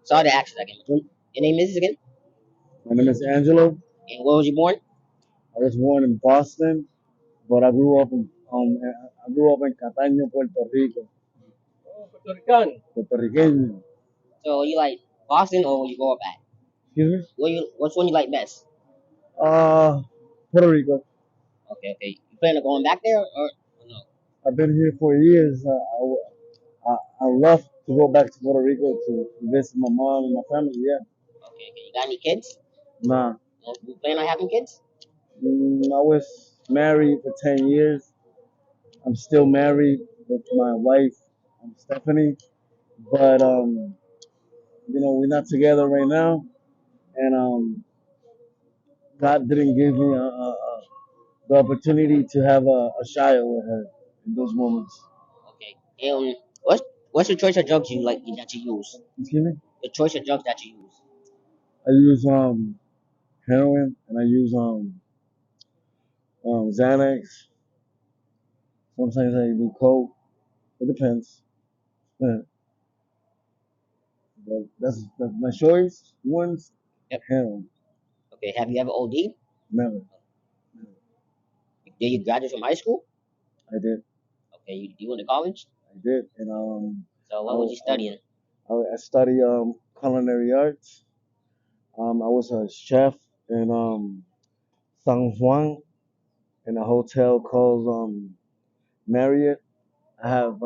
Sorry to ask you again. Your name is again? My name is Angelo. And where was you born? I was born in Boston, but I grew up in Cataño, Puerto Rico. Puerto Rican. Puerto Rican. So you like Boston or you go up at? Excuse Which one you like best? me? Puerto Rico. Okay. You plan on going back there or no? I've been here for years. I love to go back to Puerto Rico to visit my mom and my family. Yeah. Okay. You got any kids? Nah. No, you plan on having kids? I was married for 10 years. I'm still married with my wife, Stephanie. But we're not together right now, and God didn't give me the opportunity to have a child with her in those moments. Okay. And what's your choice of drugs you like that you use? Excuse me. The choice of drugs that you use. I use heroin and I use Xanax. Sometimes I do coke. It depends. Yeah. But that's my choice. One's Yep. heroin. Okay. Have you ever OD'd? Never. Did you graduate from high school? I did. Okay. You went to college? I did. And So I, what was you studying? I study culinary arts. I was a chef in San Juan in a hotel called Marriott. I have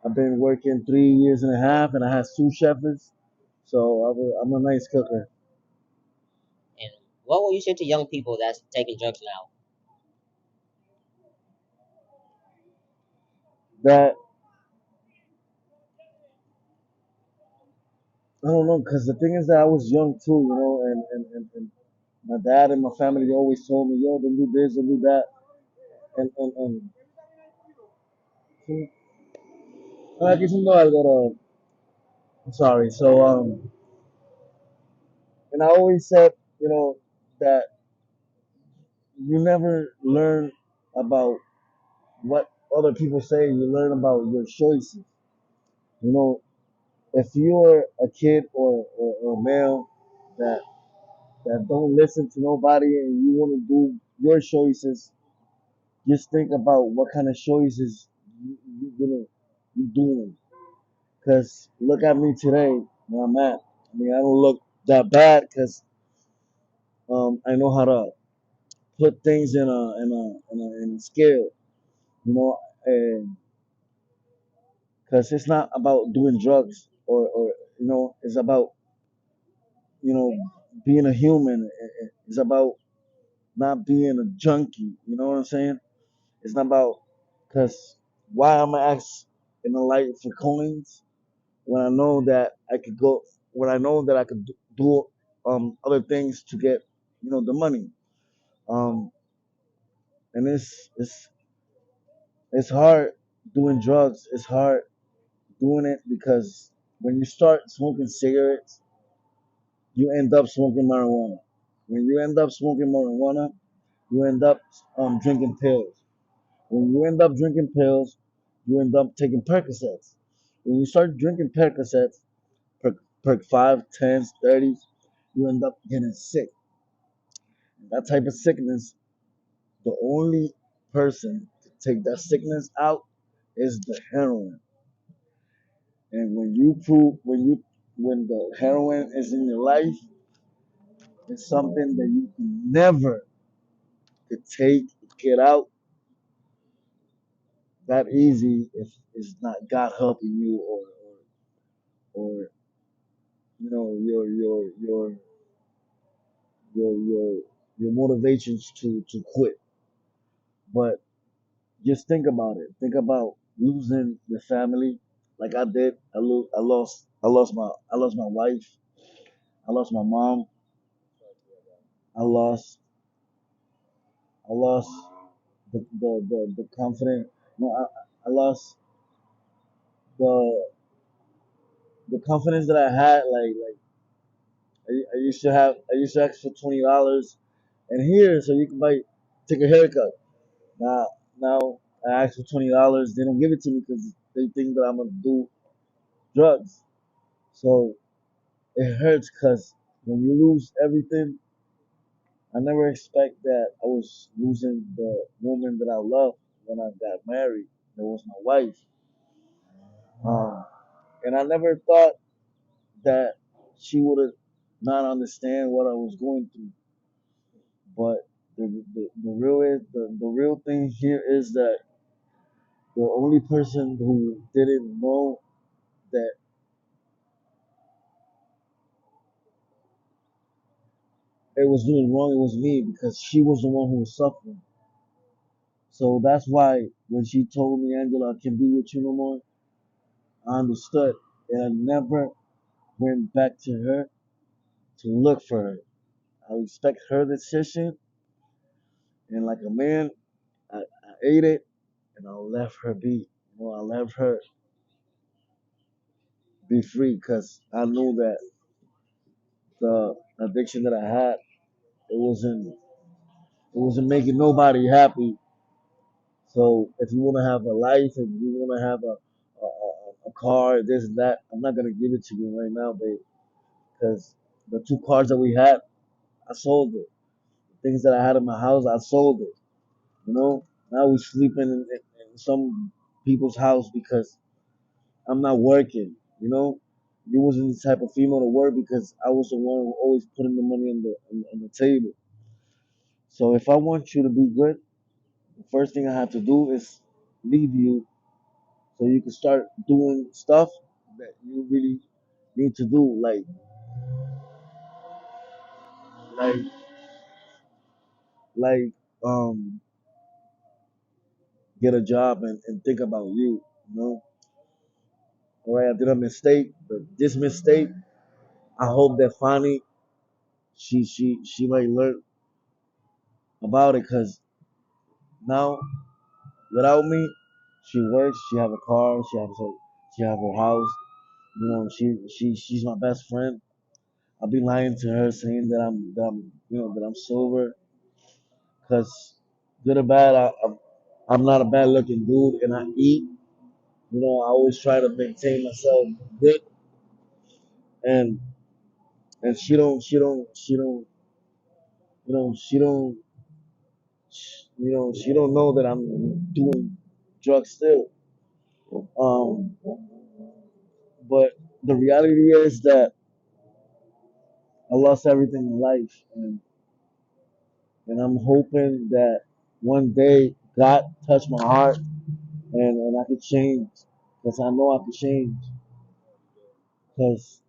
I've been working 3 years and a half, and I had sous chefs. So I'm a nice cooker. And what will you say to young people that's taking drugs now? That I don't know, cause the thing is that I was young too, and my dad and my family they always told me, yo, don't do this, don't do that, and aquí haciendo algo, I'm sorry. So and I always said, that you never learn about what other people say. You learn about your choices. You know, if you're a kid or a male that don't listen to nobody and you want to do your choices, just think about what kind of choices you doing. Cause look at me today, where I'm at. I mean, I don't look that bad because I know how to put things in a scale. You know, and because it's not about doing drugs or it's about being a human. It's about not being a junkie. You know what I'm saying? It's not about because why am I asked in the light for coins when I know that I could go when I know that I could do other things to get the money. Um, and it's hard doing drugs. It's hard doing it because when you start smoking cigarettes, you end up smoking marijuana. When you end up smoking marijuana, you end up drinking pills. When you end up drinking pills, you end up taking Percocets. When you start drinking Percocets, perk 5, 10s, 30s, you end up getting sick. That type of sickness, the only person to take that sickness out is the heroin. And when the heroin is in your life, it's something that you can never could take, get out that easy if it's not God helping you or your your your motivations to quit. But just think about it. Think about losing your family, like I did. I lost my wife. I lost my mom. I lost I lost the confidence. No, I lost the the confidence that I had. Like I used to ask for $20 and here so you can take a haircut. Now I ask for $20. They don't give it to me because they think that I'm gonna do drugs. So it hurts because when you lose everything, I never expect that I was losing the woman that I loved when I got married. That was my wife. Um, and I never thought that she would not understand what I was going through. But the real thing here is that the only person who didn't know that it was doing wrong, it was me because she was the one who was suffering. So that's why when she told me, Angela, I can't be with you no more, I understood. And I never went back to her to look for her. I respect her decision. And like a man, I ate it and I left her be. I left her be free because I knew that the addiction that I had, it wasn't making nobody happy. So if you want to have a life, if you want to have a car, this and that, I'm not gonna give it to you right now, babe, because the two cars that we had, I sold it. Things that I had in my house, I sold it. Now we sleeping in some people's house because I'm not working. You wasn't the type of female to work because I was the one who always putting the money on the table. So if I want you to be good, the first thing I have to do is leave you so you can start doing stuff that you really need to do, like like get a job and think about you. All right, I did a mistake, but this mistake, I hope that finally she might learn about it, because now without me, she works, she have a car, she have her house. She's my best friend. I'll be lying to her saying that I'm sober, because good or bad, I'm not a bad looking dude, and I eat. I always try to maintain myself good, and she don't know that I'm doing drugs still. Um, but the reality is that I lost everything in life, and I'm hoping that one day God touch my heart, and I could change, because I know I could change, because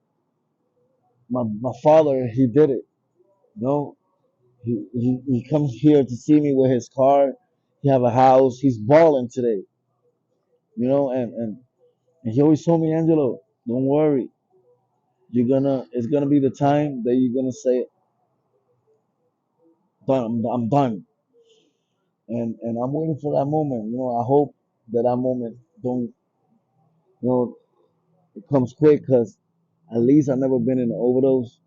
my father, he did it. You know, he comes here to see me with his car. He have a house. He's balling today. And he always told me, Angelo, don't worry. It's gonna be the time that you're gonna say, done. I'm done. And I'm waiting for that moment. I hope that moment don't, you know, it comes quick, because at least I never been in an overdose.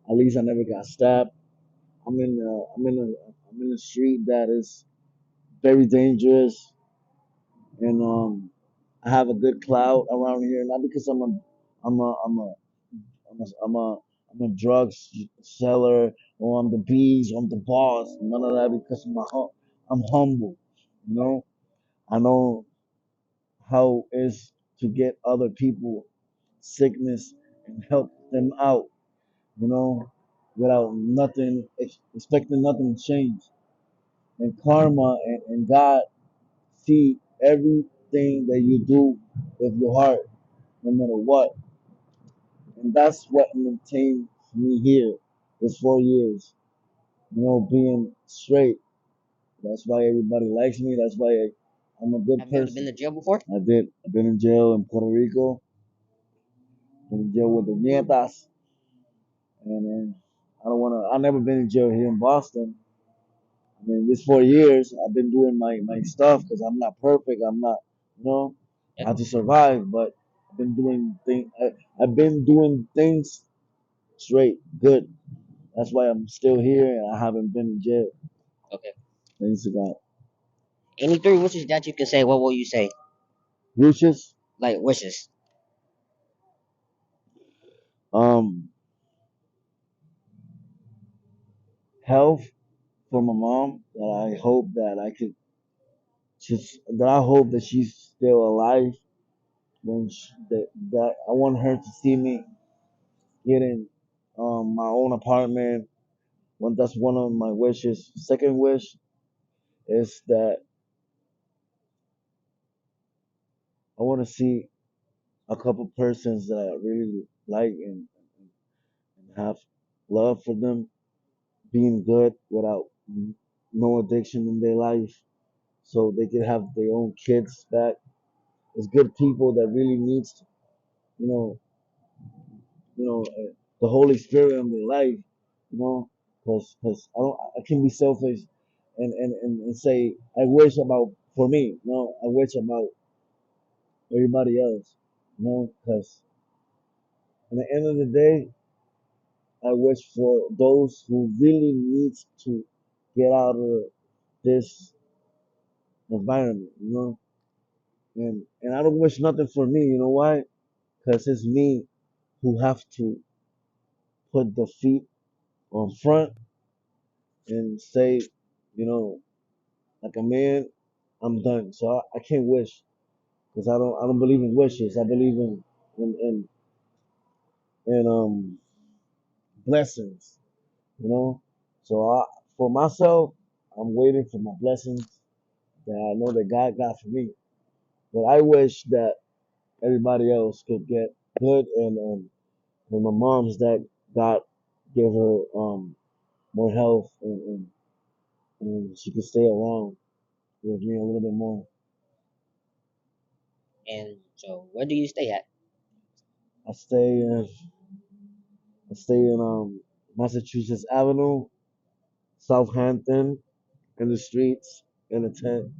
At least I never got stabbed. I'm in a street that is very dangerous, and I have a good clout around here. Not because I'm a, I'm a, I'm a, I'm a, I'm a drugs seller, or I'm the bees, or I'm the boss. None of that, because I'm humble. You know, I know how it is to get other people sickness and help them out. You know, without nothing, expecting nothing to change. And karma and God see everything that you do with your heart, no matter what. And that's what maintained me here this 4 years, being straight. That's why everybody likes me. That's why I'm a good Have you ever been person. to jail before? I did. I've been in jail in Puerto Rico, been in jail with the nietas, and I never been in jail here in Boston. I mean, this 4 years, I've been doing my stuff, because I'm not perfect. I'm not, you know, Yeah. I have to survive, but I've been doing things straight, good. That's why I'm still here and I haven't been in jail. Okay. Thanks to God. Any three wishes that you can say, what will you say? Wishes. Like wishes. health for my mom. That I hope that I could just that I hope that she's still alive. That I want her to see me getting my own apartment. That's one of my wishes. Second wish is that I want to see a couple persons that I really like and have love for them, being good without no addiction in their life, so they can have their own kids back. It's good people that really needs, you know, the Holy Spirit in their life, because I can be selfish and say I wish about for me, I wish about everybody else, because at the end of the day, I wish for those who really needs to get out of this environment, and I don't wish nothing for me, you know why? Because it's me who have to put the feet on front and say, like a man, I'm done. So I can't wish because I don't believe in wishes. I believe in blessings, you know. So for myself, I'm waiting for my blessings that I know that God got for me. But I wish that everybody else could get good and my mom's that God gave her more health and she could stay around with me a little bit more. And so, where do you stay at? I stay in I stay in Massachusetts Avenue, Southampton, in the streets, in a tent.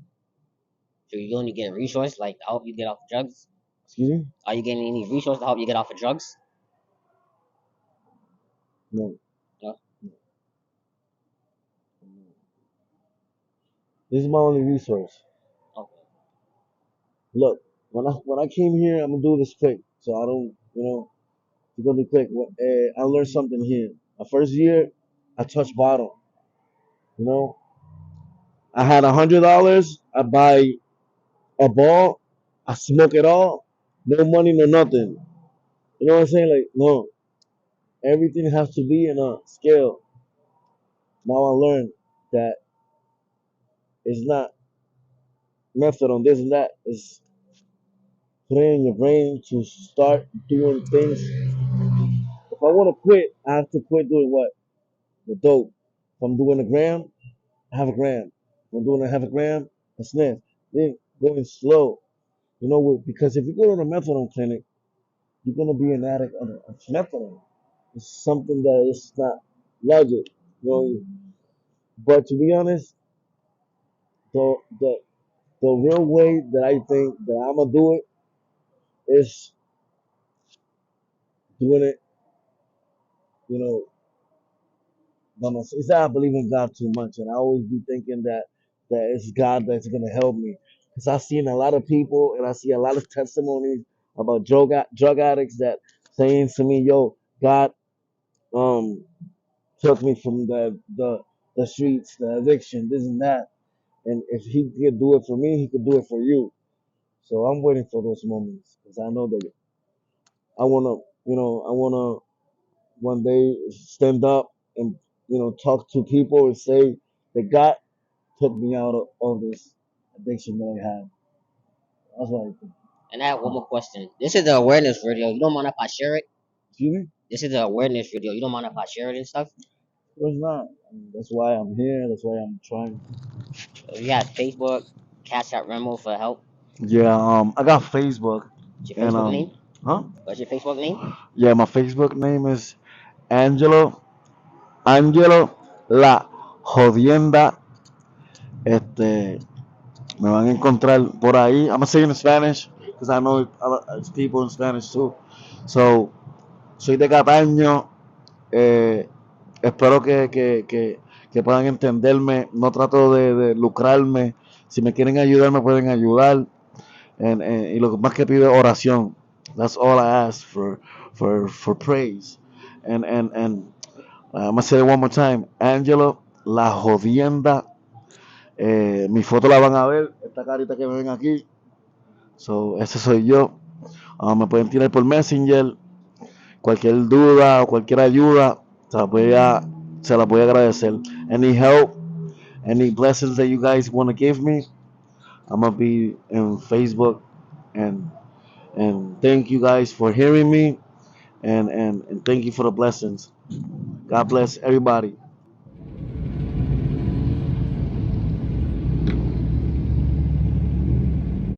So you only get resources like to help you get off drugs? Excuse me? Are you getting any resources to help you get off of drugs? No. No. This is my only resource. Okay. Look, when I came here, I'm gonna do this quick, so I don't, it's gonna be quick. I learned something here. My first year, I touched bottom. You know, I had $100. I buy a ball. I smoke it all. No money, no nothing. You know what I'm saying? Like, no, everything has to be in a scale. Now I learned that it's not method on this and that. It's putting in your brain to start doing things. If I want to quit, I have to quit doing what? The dope. If I'm doing a gram, I have a gram. If I'm doing a half a gram, a sniff. Then going slow. Because if you go to the methadone clinic, you're gonna be an addict of methadone. It's something that is not logic. You know, but to be honest, the the the real way that I think that I'm gonna do it is doing it, you know, by myself. It's that I believe in God too much, and I always be thinking that it's God that's gonna help me. Because I've seen a lot of people, and I see a lot of testimonies about drug addicts that saying to me, "Yo, God um took me from the streets, the addiction, this and that, and if He could do it for me, He could do it for you." So I'm waiting for those moments because I know that I wanna one day stand up and talk to people and say that God took me out of all this addiction that I had. That's what I think. And I have one more question. This is the awareness video. You don't mind if I share it? Excuse me? This is the awareness video. You don't mind if I share it and stuff? Of course not. I mean, that's why I'm here. That's why I'm trying. So you have Facebook, Cash Out Remo for help. Yeah, I got Facebook What's your and Facebook name? huh? What's your Facebook name? Yeah, my Facebook name is Angelo, Angelo La Jodienda. Me van a encontrar por ahí. I'm gonna say it in Spanish because I know it's people in Spanish too. So, soy de Cataño. Eh, espero que puedan entenderme. No trato de lucrarme. Si me quieren ayudar, me pueden ayudar. Y lo más que pido es oración. That's all I ask for praise. And I'm gonna say it one more time. Angelo, la jodienda. Mi foto la van a ver, esta carita que me ven aquí. So, ese soy yo. Me pueden tirar por Messenger. Cualquier duda o cualquier ayuda, se la voy a agradecer. Any help, any blessings that you guys want to give me, I'm gonna be in Facebook, and thank you guys for hearing me, and thank you for the blessings. God bless everybody.